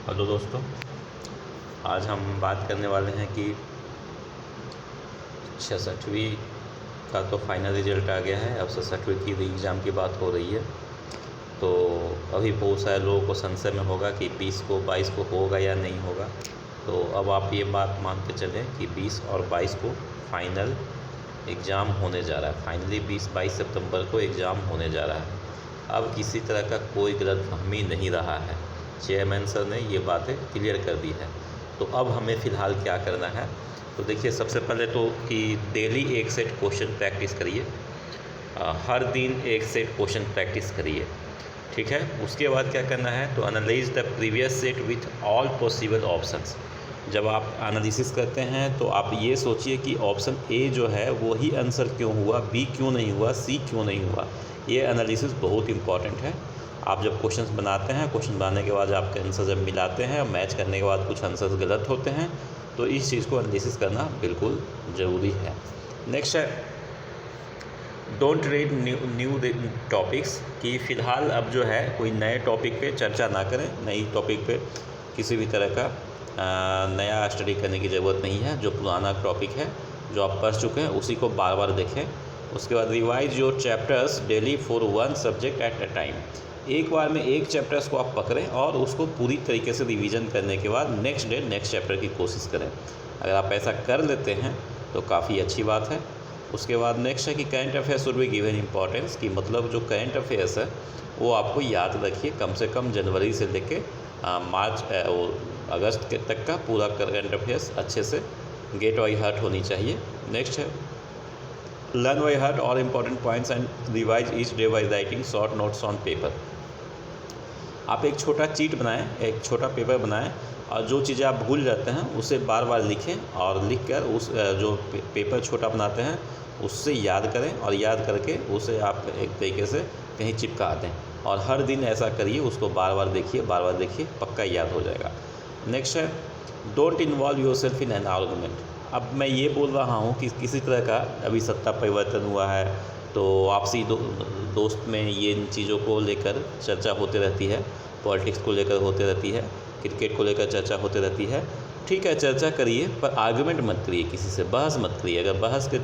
Hello दोस्तों, आज हम बात करने वाले हैं कि 66वीं का तो फाइनल रिजल्ट आ गया है। अब 67वीं की री एग्ज़ाम की बात हो रही है। तो अभी बहुत सारे लोगों को संशय में होगा कि 20 को 22 को होगा या नहीं होगा। तो अब आप ये बात मान के चलें कि 20 और 22 को फाइनल एग्ज़ाम होने जा रहा है। फाइनली 20-22 सितंबर को एग्ज़ाम होने जा रहा है। अब किसी तरह का कोई गलतफहमी नहीं रहा है। चेयरमैन सर ने ये बातें क्लियर कर दी है। तो अब हमें फ़िलहाल क्या करना है, तो देखिए सबसे पहले तो कि डेली एक सेट क्वेश्चन प्रैक्टिस करिए। हर दिन एक सेट क्वेश्चन प्रैक्टिस करिए, ठीक है। उसके बाद क्या करना है, तो analyse the previous set with all possible options. जब आप एनालिसिस करते हैं तो आप ये सोचिए कि ऑप्शन ए जो है वही आंसर क्यों हुआ, बी क्यों नहीं हुआ, सी क्यों नहीं हुआ। ये एनालिसिस बहुत इंपॉर्टेंट है। आप जब क्वेश्चंस बनाते हैं, क्वेश्चन बनाने के बाद आपके आंसर जब मिलाते हैं, मैच करने के बाद कुछ आंसर्स गलत होते हैं, तो इस चीज़ को एनालिसिस करना बिल्कुल ज़रूरी है। नेक्स्ट है डोंट रीड न्यू टॉपिक्स, कि फ़िलहाल अब जो है कोई नए टॉपिक पे चर्चा ना करें। नई टॉपिक पे किसी भी तरह का नया स्टडी करने की ज़रूरत नहीं है। जो पुराना टॉपिक है, जो आप पढ़ चुके हैं, उसी को बार बार देखें। उसके बाद revise your chapters daily for one subject at a time. एक बार में एक चैप्टर्स को आप पकड़ें और उसको पूरी तरीके से रिवीजन करने के बाद नेक्स्ट डे नेक्स्ट चैप्टर की कोशिश करें। अगर आप ऐसा कर लेते हैं तो काफ़ी अच्छी बात है। उसके बाद नेक्स्ट है कि current affairs should be given importance, की मतलब जो करंट अफेयर्स है वो आपको याद रखिए। कम से कम जनवरी से लेके मार्च अगस्त के तक का पूरा करंट अफेयर्स अच्छे से गेट बाई हार्ट होनी चाहिए। नेक्स्ट है learn by heart all important points and revise each day by writing short notes on paper. आप एक छोटा चीट बनाएं, एक छोटा पेपर बनाएं और जो चीज़ें आप भूल जाते हैं उसे बार बार लिखें और लिख कर उस जो पेपर छोटा बनाते हैं उससे याद करें और याद करके उसे आप एक तरीके से कहीं चिपका दें और हर दिन ऐसा करिए। उसको बार बार देखिए, बार बार देखिए, पक्का याद हो जाएगा। नेक्स्ट है don't involve your self in an argument. अब मैं ये बोल रहा हूँ कि किसी तरह का अभी सत्ता परिवर्तन हुआ है तो आपसी दोस्त में ये इन चीज़ों को लेकर चर्चा होती रहती है। पॉलिटिक्स को लेकर होती रहती है, क्रिकेट को लेकर चर्चा होती रहती है। ठीक है, चर्चा करिए पर आर्गुमेंट मत करिए, किसी से बहस मत करिए। अगर बहस के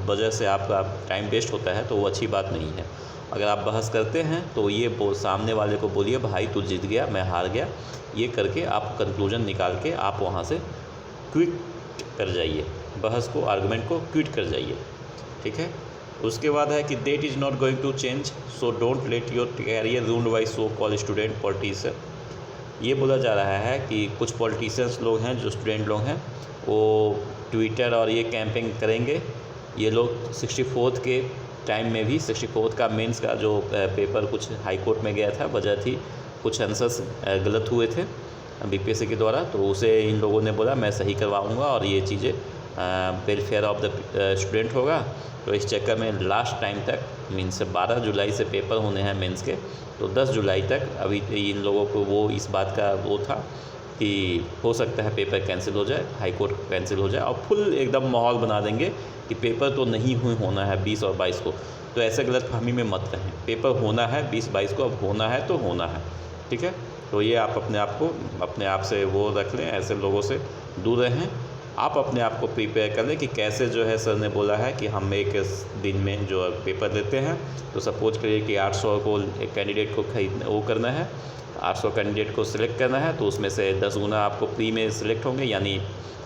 वजह से आपका टाइम वेस्ट होता है तो वो अच्छी बात नहीं है। अगर आप बहस करते हैं तो ये सामने वाले को बोलिए भाई तू जीत गया, मैं हार गया। ये करके आप कंक्लूजन निकाल के आप वहाँ से क्विट कर जाइए, बहस को, आर्गुमेंट को क्विट कर जाइए, ठीक है। उसके बाद है कि date is not going to change so don't let your career ruined by so call student politician. ये बोला जा रहा है कि कुछ पॉलिटिशियंस लोग हैं, जो स्टूडेंट लोग हैं, वो ट्विटर और ये कैंपेन करेंगे। ये लोग 64th के टाइम में भी 64th का मेंस का जो पेपर कुछ हाई कोर्ट में गया था, वजह थी कुछ आंसर्स गलत हुए थे बीपीएससी के द्वारा, तो उसे इन लोगों ने बोला मैं सही करवाऊँगा और ये चीज़ें वेलफेयर ऑफ द स्टूडेंट होगा। तो इस चक्कर में लास्ट टाइम तक मीन्स 12 जुलाई से पेपर होने हैं मेंस के, तो 10 जुलाई तक अभी इन लोगों को वो इस बात का वो था कि हो सकता है पेपर कैंसिल हो जाए, हाई कोर्ट कैंसिल हो जाए और फुल एकदम माहौल बना देंगे कि पेपर तो नहीं होना है 20 और 22 को। तो ऐसे गलतफहमी में मत रहें, पेपर होना है 20-22 को, अब होना है तो होना है, ठीक है। तो ये आप अपने आप से वो रख लें, ऐसे लोगों से दूर रहें। आप अपने आप को प्रिपेयर कर लें कि कैसे जो है सर ने बोला है कि हम एक दिन में जो पेपर देते हैं, तो सपोज करिए कि 800 को एक कैंडिडेट को वो करना है, 800 कैंडिडेट को सिलेक्ट करना है, तो उसमें से 10 गुना आपको प्री में सिलेक्ट होंगे, यानी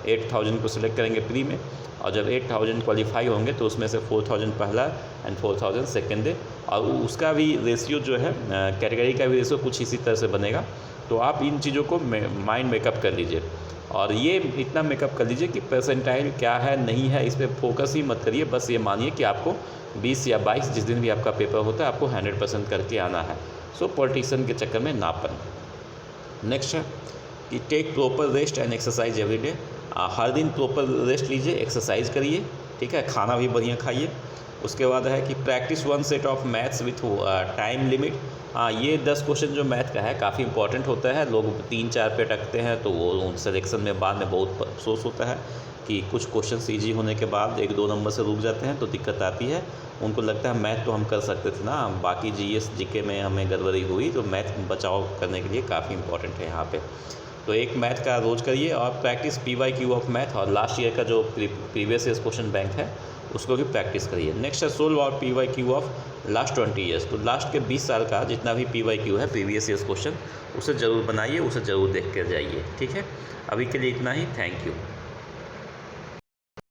8000 को सिलेक्ट करेंगे प्री में, और जब 8000 क्वालिफाई होंगे तो उसमें से 4000 पहला एंड 4000 सेकेंड डे, और उसका भी रेशियो जो है कैटेगरी का भी रेशियो कुछ इसी तरह से बनेगा। तो आप इन चीज़ों को माइंड मेकअप कर लीजिए और ये इतना मेकअप कर लीजिए कि परसेंटाइल क्या है नहीं है इस पर फोकस ही मत करिए। बस ये मानिए कि आपको 20 या 22 जिस दिन भी आपका पेपर होता है आपको 100% करके आना है। सो पॉलिटिशियन के चक्कर में ना पड़ें। नेक्स्ट है कि take proper rest and exercise every day. हर दिन प्रॉपर रेस्ट लीजिए, एक्सरसाइज करिए, ठीक है, खाना भी बढ़िया खाइए। उसके बाद है कि practice one set of maths with time limit. ये 10 क्वेश्चन जो मैथ का है काफ़ी इंपॉर्टेंट होता है। लोग 3-4 पे अटकते हैं तो वो सिलेक्शन में बाद में बहुत अफसोस होता है कि कुछ क्वेश्चन ईजी होने के बाद 1-2 नंबर से रुक जाते हैं तो दिक्कत आती है। उनको लगता है मैथ तो हम कर सकते थे ना, बाकी जीएस जीके में हमें गड़बड़ी हुई, तो मैथ बचाव करने के लिए काफ़ी इंपॉर्टेंट है यहाँ पे। तो एक मैथ का रोज़ करिए और प्रैक्टिस PYQ ऑफ मैथ और लास्ट ईयर का जो प्रीवियस ईयर क्वेश्चन बैंक है उसको भी प्रैक्टिस करिए। नेक्स्ट है सोल्व और PYQ ऑफ लास्ट 20 ईयर्स। तो लास्ट के 20 साल का जितना भी PYQ है प्रीवियस ईयर्स क्वेश्चन उसे ज़रूर बनाइए, उसे ज़रूर देख कर जाइए। ठीक है, अभी के लिए इतना ही। Thank you.